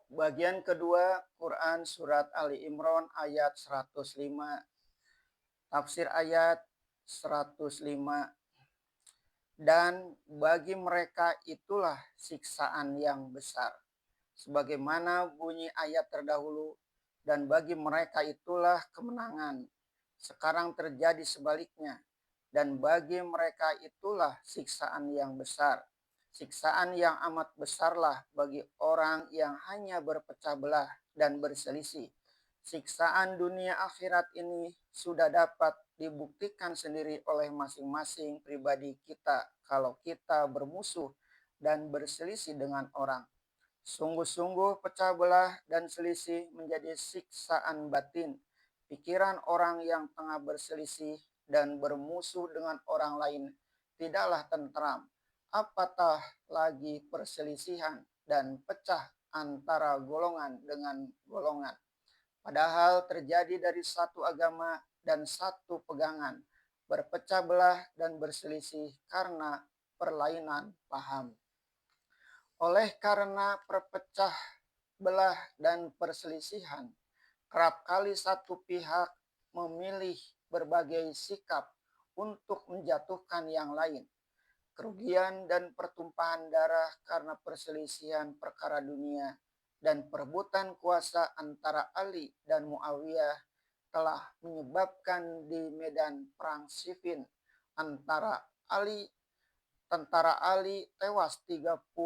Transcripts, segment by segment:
Bagian kedua Quran Surat Ali Imran ayat 105. Tafsir ayat 105. Dan bagi mereka itulah siksaan yang besar. Sebagaimana bunyi ayat terdahulu, dan bagi mereka itulah kemenangan. Sekarang terjadi sebaliknya, dan bagi mereka itulah siksaan yang besar. Siksaan yang amat besarlah bagi orang yang hanya berpecah belah dan berselisih. Siksaan dunia akhirat ini sudah dapat dibuktikan sendiri oleh masing-masing pribadi kita kalau kita bermusuh dan berselisih dengan orang. Sungguh-sungguh pecah belah dan selisih menjadi siksaan batin. Pikiran orang yang tengah berselisih dan bermusuh dengan orang lain tidaklah tentram. Apatah lagi perselisihan dan pecah antara golongan dengan golongan. Padahal terjadi dari satu agama dan satu pegangan, berpecah belah dan berselisih karena perlainan paham. Oleh karena perpecah belah dan perselisihan, kerap kali satu pihak memilih berbagai sikap untuk menjatuhkan yang lain. Kerugian dan pertumpahan darah karena perselisihan perkara dunia dan perebutan kuasa antara Ali dan Muawiyah telah menyebabkan di medan perang Siffin antara Ali tentara Ali tewas 35.000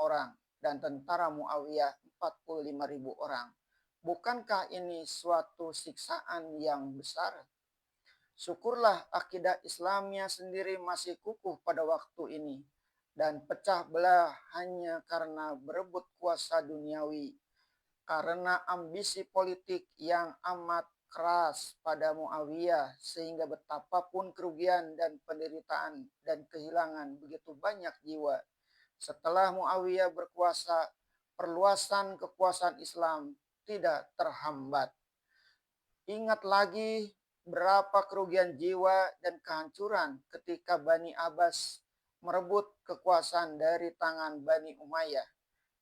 orang dan tentara Muawiyah 45.000 orang. Bukankah ini suatu siksaan yang besar? Syukurlah akidah Islamnya sendiri masih kukuh pada waktu ini dan pecah belah hanya karena berebut kuasa duniawi, karena ambisi politik yang amat keras pada Muawiyah sehingga betapapun kerugian dan penderitaan dan kehilangan begitu banyak jiwa. Setelah Muawiyah berkuasa, perluasan kekuasaan Islam tidak terhambat. Ingat lagi berapa kerugian jiwa dan kehancuran ketika Bani Abbas merebut kekuasaan dari tangan Bani Umayyah.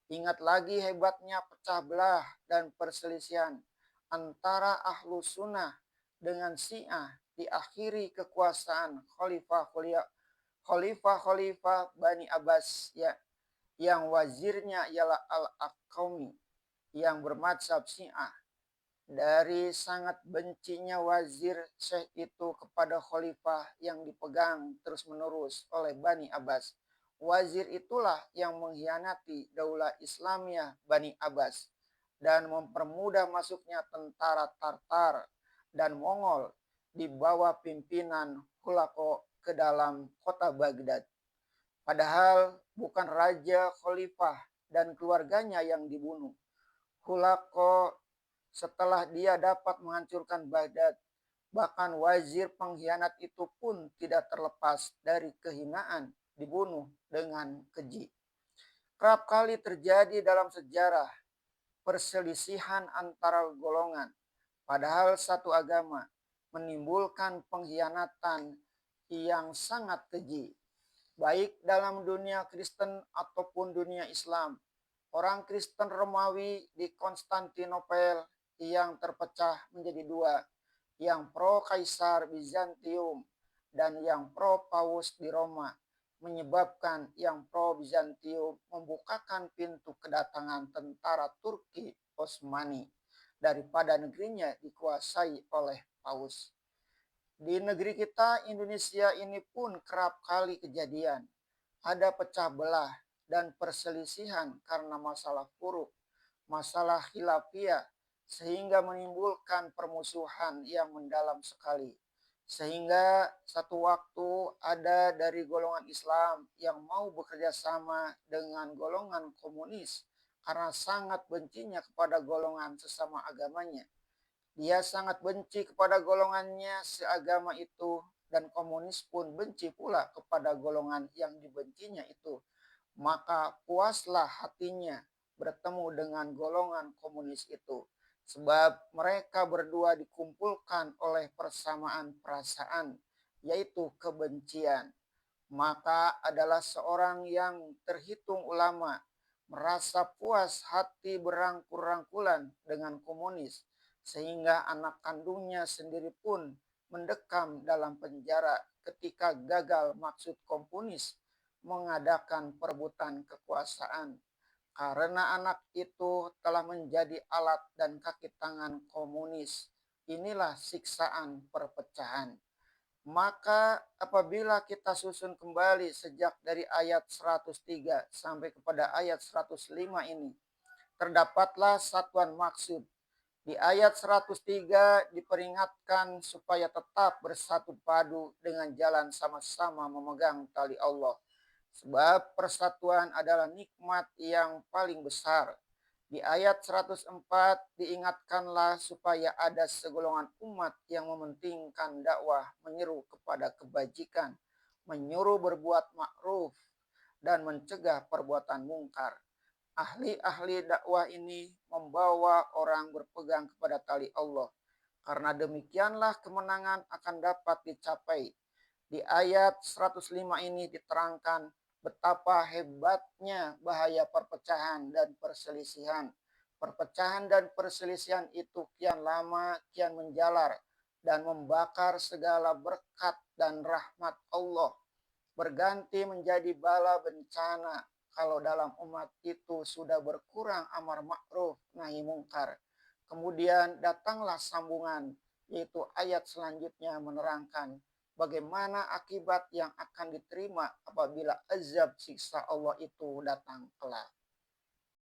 Ingat lagi hebatnya pecah belah dan perselisihan antara Ahlu Sunnah dengan Syiah diakhiri kekuasaan khalifah Bani Abbas ya, yang wazirnya ialah Al-Aqami yang bermadzhab Syiah. Dari sangat bencinya wazir Syekh itu kepada khalifah yang dipegang terus-menerus oleh Bani Abbas, wazir itulah yang mengkhianati daulah Islamiyah Bani Abbas dan mempermudah masuknya tentara Tartar dan Mongol di bawah pimpinan Hulako ke dalam kota Baghdad. Padahal bukan raja, khalifah, dan keluarganya yang dibunuh. Hulako setelah dia dapat menghancurkan Baghdad, bahkan wazir pengkhianat itu pun tidak terlepas dari kehinaan dibunuh dengan keji. Kerap kali terjadi dalam sejarah perselisihan antara golongan, padahal satu agama menimbulkan pengkhianatan yang sangat keji, baik dalam dunia Kristen ataupun dunia Islam. Orang Kristen Romawi di Konstantinopel yang terpecah menjadi dua, yang pro Kaisar Bizantium dan yang pro Paus di Roma, menyebabkan yang pro Bizantium membukakan pintu kedatangan tentara Turki Osmani daripada negerinya dikuasai oleh Paus. Di negeri kita Indonesia ini pun kerap kali kejadian ada pecah belah dan perselisihan karena masalah furuk, masalah khilafiyah, sehingga menimbulkan permusuhan yang mendalam sekali. Sehingga satu waktu ada dari golongan Islam yang mau bekerja sama dengan golongan komunis karena sangat bencinya kepada golongan sesama agamanya. Dia sangat benci kepada golongannya seagama itu dan komunis pun benci pula kepada golongan yang dibencinya itu. Maka puaslah hatinya bertemu dengan golongan komunis itu. Sebab mereka berdua dikumpulkan oleh persamaan perasaan, yaitu kebencian. Maka adalah seorang yang terhitung ulama merasa puas hati berangkul-rangkulan dengan komunis, sehingga anak kandungnya sendiri pun mendekam dalam penjara ketika gagal maksud komunis mengadakan perebutan kekuasaan. Karena anak itu telah menjadi alat dan kaki tangan komunis. Inilah siksaan perpecahan. Maka apabila kita susun kembali sejak dari ayat 103 sampai kepada ayat 105 ini, terdapatlah satuan maksud. Di ayat 103 diperingatkan supaya tetap bersatu padu dengan jalan sama-sama memegang tali Allah. Sebab persatuan adalah nikmat yang paling besar. Di ayat 104 diingatkanlah supaya ada segolongan umat yang mementingkan dakwah, menyeru kepada kebajikan, menyuruh berbuat ma'ruf, dan mencegah perbuatan mungkar. Ahli-ahli dakwah ini membawa orang berpegang kepada tali Allah. Karena demikianlah kemenangan akan dapat dicapai. Di ayat 105 ini diterangkan betapa hebatnya bahaya perpecahan dan perselisihan. Perpecahan dan perselisihan itu kian lama kian menjalar dan membakar segala berkat dan rahmat Allah, berganti menjadi bala bencana kalau dalam umat itu sudah berkurang amar ma'ruf nahi mungkar. Kemudian datanglah sambungan, yaitu ayat selanjutnya menerangkan bagaimana akibat yang akan diterima apabila azab siksa Allah itu datang kelak.